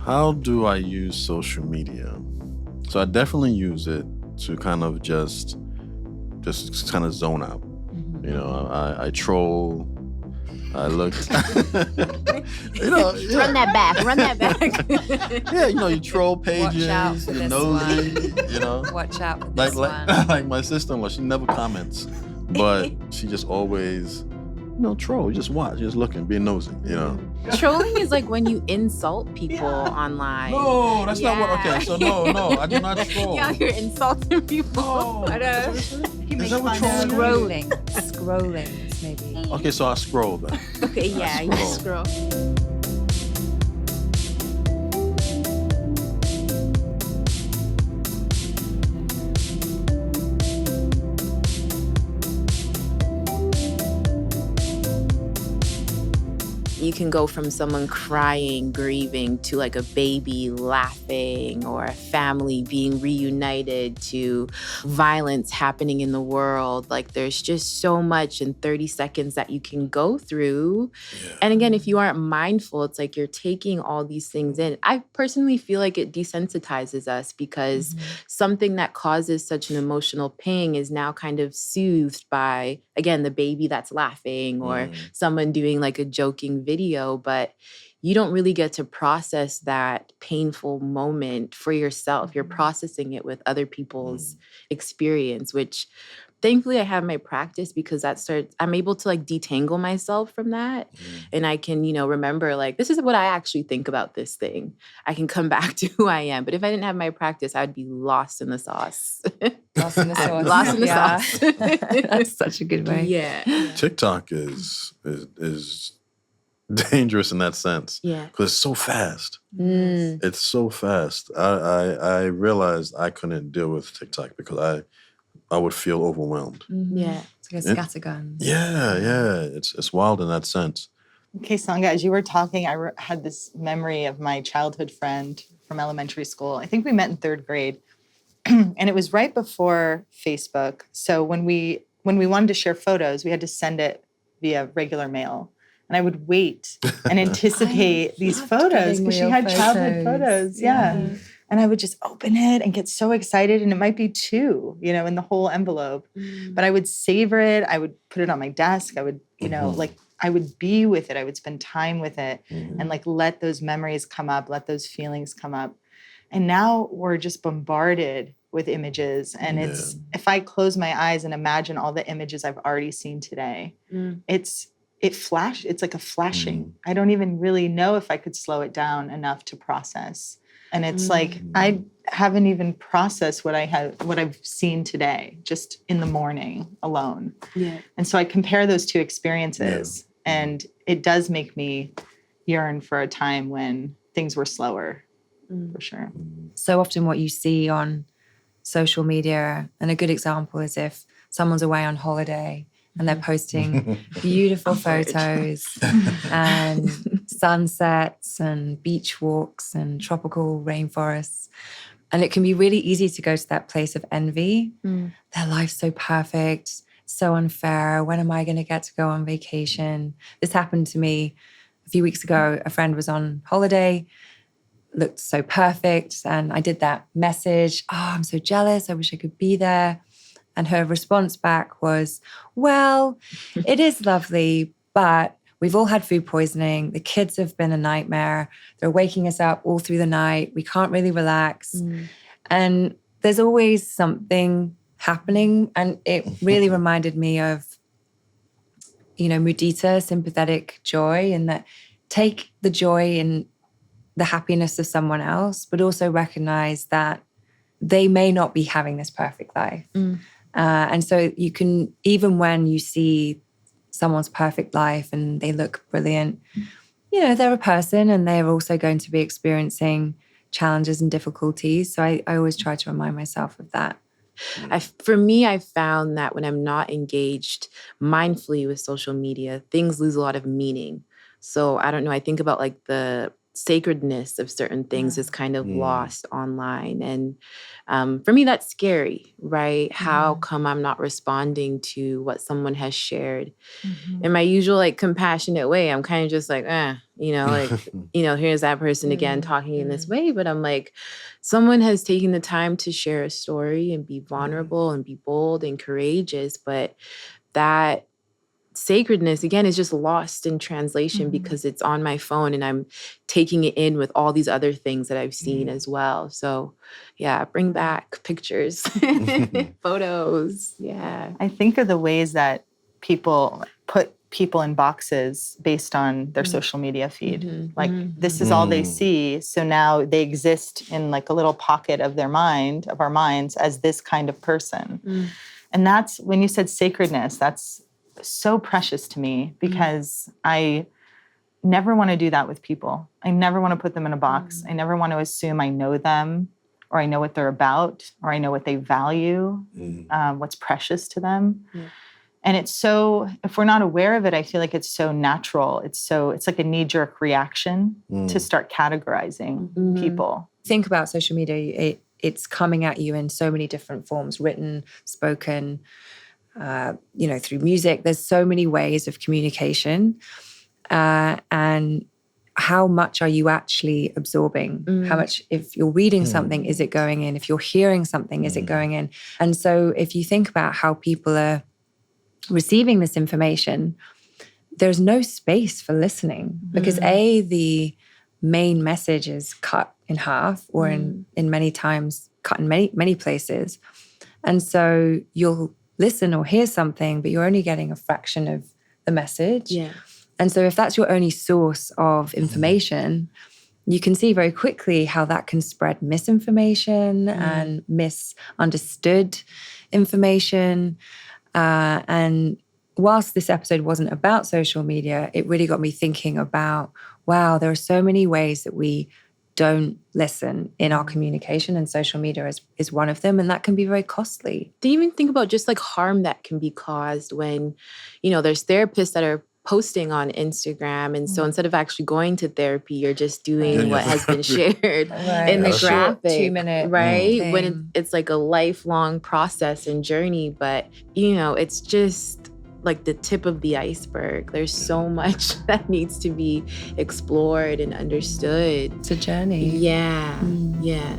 How do I use social media? So I definitely use it to kind of just kind of zone out. You know, I troll. I look. Run that back. Yeah, you troll pages. Watch out for this nosy, one. Watch out for this one. Like my sister-in-law, she never comments, but she just always, troll. You just watch, just looking, being nosy. Trolling is like when you insult people online. No, that's not what. Okay, so no, I do not troll. Yeah, you're insulting people. No, Is that what trolling is? Scrolling, maybe. Okay, so I scroll then. Okay, yeah, you scroll. You can go from someone crying, grieving, to like a baby laughing, or a family being reunited, to violence happening in the world. Like there's just so much in 30 seconds that you can go through. Yeah. And again, if you aren't mindful, it's like you're taking all these things in. I personally feel like it desensitizes us because something that causes such an emotional ping is now kind of soothed by, again, the baby that's laughing or someone doing like a joking video, but you don't really get to process that painful moment for yourself. You're processing it with other people's experience, which thankfully I have my practice because I'm able to like detangle myself from that. And I can, remember like, this is what I actually think about this thing. I can come back to who I am. But if I didn't have my practice, I'd be lost in the sauce. Lost in the sauce. Lost in the sauce. That's such a good way. Yeah. TikTok is dangerous in that sense. Yeah. Because it's so fast. It's so fast. I realized I couldn't deal with TikTok because I would feel overwhelmed. Yeah. It's like a scattergun. Yeah. It's wild in that sense. Okay, Sangha, as you were talking, I had this memory of my childhood friend from elementary school. I think we met in 3rd grade. And it was right before Facebook. So when we wanted to share photos, we had to send it via regular mail. And I would wait and anticipate these photos because she had childhood photos. Yeah. And I would just open it and get so excited. And it might be 2, in the whole envelope. But I would savor it. I would put it on my desk. I would, I would be with it. I would spend time with it and like let those memories come up, let those feelings come up. And now we're just bombarded with images. And it's, if I close my eyes and imagine all the images I've already seen today, it's like a flashing. I don't even really know if I could slow it down enough to process. And it's like, I haven't even processed what I've seen today, just in the morning alone. Yeah. And so I compare those 2 experiences and it does make me yearn for a time when things were slower, for sure. So often what you see on social media, and a good example is if someone's away on holiday and they're posting beautiful photos and sunsets and beach walks and tropical rainforests. And it can be really easy to go to that place of envy. Their life's so perfect, so unfair. When am I going to get to go on vacation? This happened to me a few weeks ago. A friend was on holiday, looked so perfect. And I did that message, I'm so jealous. I wish I could be there. And her response back was, well, it is lovely, but we've all had food poisoning. The kids have been a nightmare. They're waking us up all through the night. We can't really relax. And there's always something happening. And it really reminded me of, mudita, sympathetic joy, and that take the joy in the happiness of someone else, but also recognize that they may not be having this perfect life. And so you can, even when you see someone's perfect life and they look brilliant, they're a person and they're also going to be experiencing challenges and difficulties. So I always try to remind myself of that. For me, I found that when I'm not engaged mindfully with social media, things lose a lot of meaning. So I don't know, I think about like the sacredness of certain things is kind of lost online. And for me, that's scary, right? How come I'm not responding to what someone has shared? In my usual like compassionate way, I'm kind of just like, here's that person again talking in this way. But I'm like, someone has taken the time to share a story and be vulnerable and be bold and courageous. But that sacredness, again, is just lost in translation because it's on my phone and I'm taking it in with all these other things that I've seen as well. So yeah, bring back pictures, photos. Yeah. I think of the ways that people put people in boxes based on their social media feed. Like this is all they see. So now they exist in like a little pocket of their mind, of our minds, as this kind of person. And that's when you said sacredness, that's so precious to me because I never want to do that with people. I never want to put them in a box. I never want to assume I know them or I know what they're about or I know what they value, what's precious to them. And it's so, if we're not aware of it, I feel like it's so natural. It's like a knee-jerk reaction to start categorizing people. Think about social media. It's coming at you in so many different forms, written, spoken, through music. There's so many ways of communication. And how much are you actually absorbing? How much, if you're reading something, is it going in? If you're hearing something, is it going in? And so if you think about how people are receiving this information, there's no space for listening because the main message is cut in half or in many times cut in many places. And so you'll listen or hear something, but you're only getting a fraction of the message. Yeah. And so if that's your only source of information, you can see very quickly how that can spread misinformation and misunderstood information. And whilst this episode wasn't about social media, it really got me thinking about, wow, there are so many ways that we don't listen in our communication, and social media is one of them, and that can be very costly. Do you even think about just like harm that can be caused when, there's therapists that are posting on Instagram, and so instead of actually going to therapy, you're just doing what has been shared in the graphic, 2-minute right? When it's like a lifelong process and journey, but it's just like the tip of the iceberg. There's so much that needs to be explored and understood. It's a journey. Yeah. Yeah.